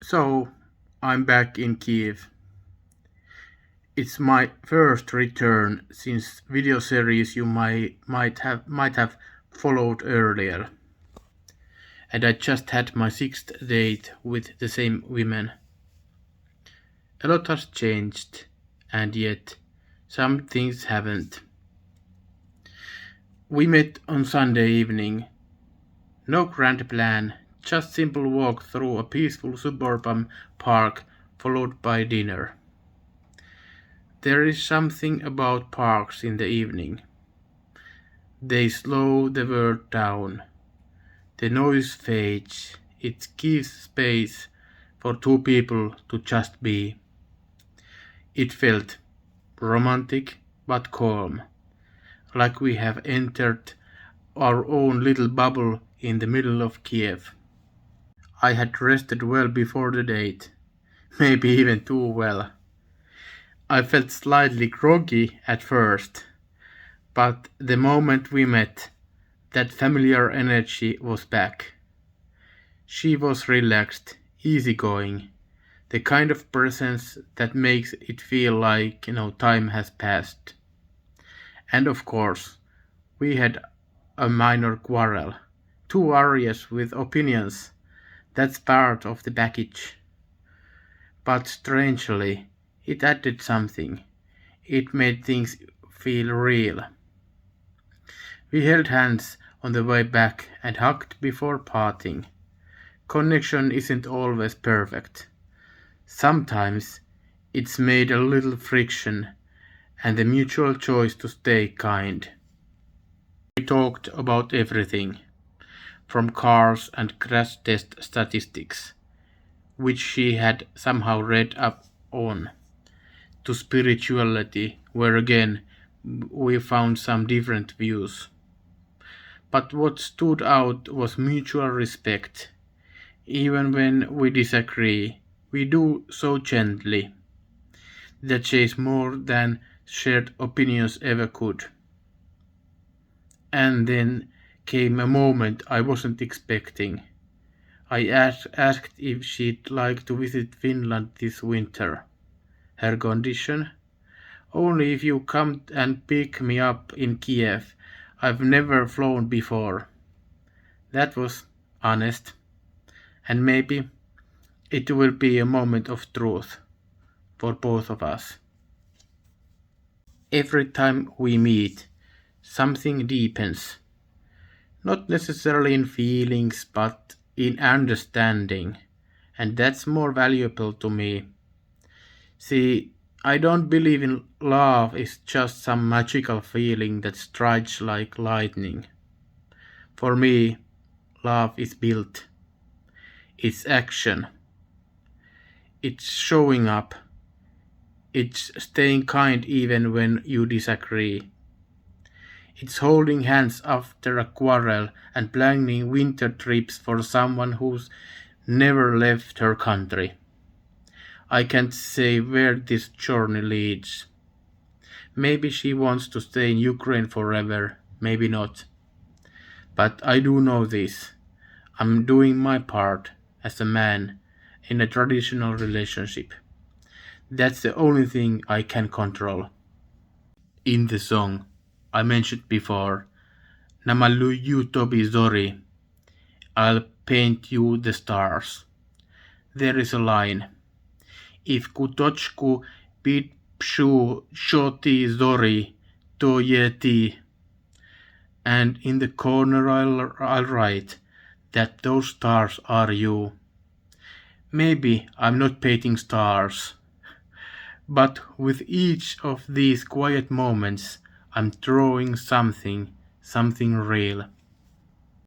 So, I'm back in Kyiv. It's my first return since video series you might have followed earlier. And I just had my sixth date with the same women. A lot has changed, and yet some things haven't. We met on Sunday evening. No grand plan, just simple walk through a peaceful suburban park followed by dinner. There is something about parks in the evening. They slow the world down. The noise fades. It gives space for two people to just be. It felt romantic but calm, like we have entered our own little bubble in the middle of Kiev. I had rested well before the date, maybe even too well. I felt slightly groggy at first, but the moment we met, that familiar energy was back. She was relaxed, easygoing, the kind of presence that makes it feel like, time has passed. And of course, we had a minor quarrel. Two Aries with opinions. That's part of the package. But strangely, it added something. It made things feel real. We held hands on the way back and hugged before parting. Connection isn't always perfect. Sometimes it's made a little friction and the mutual choice to stay kind. We talked about everything, from cars and crash test statistics, which she had somehow read up on, to spirituality, where again we found some different views. But what stood out was mutual respect. Even when we disagree, we do so gently. That says more than shared opinions ever could. And then came a moment I wasn't expecting. I asked if she'd like to visit Finland this winter. Her condition? Only if you come and pick me up in Kiev. I've never flown before. That was honest. And maybe it will be a moment of truth for both of us. Every time we meet, something deepens. Not necessarily in feelings, but in understanding. And that's more valuable to me. See, I don't believe in love is just some magical feeling that strikes like lightning. For me, love is built. It's action. It's showing up. It's staying kind even when you disagree. It's holding hands after a quarrel and planning winter trips for someone who's never left her country. I can't say where this journey leads. Maybe she wants to stay in Ukraine forever, maybe not. But I do know this. I'm doing my part as a man in a traditional relationship. That's the only thing I can control. In the song I mentioned before, Namaluyu Tobi Zori, I'll paint you the stars. There is a line. If kutochku pipshu shoti zori to yeti. And in the corner I'll write that those stars are you. Maybe I'm not painting stars, but with each of these quiet moments I'm drawing something real.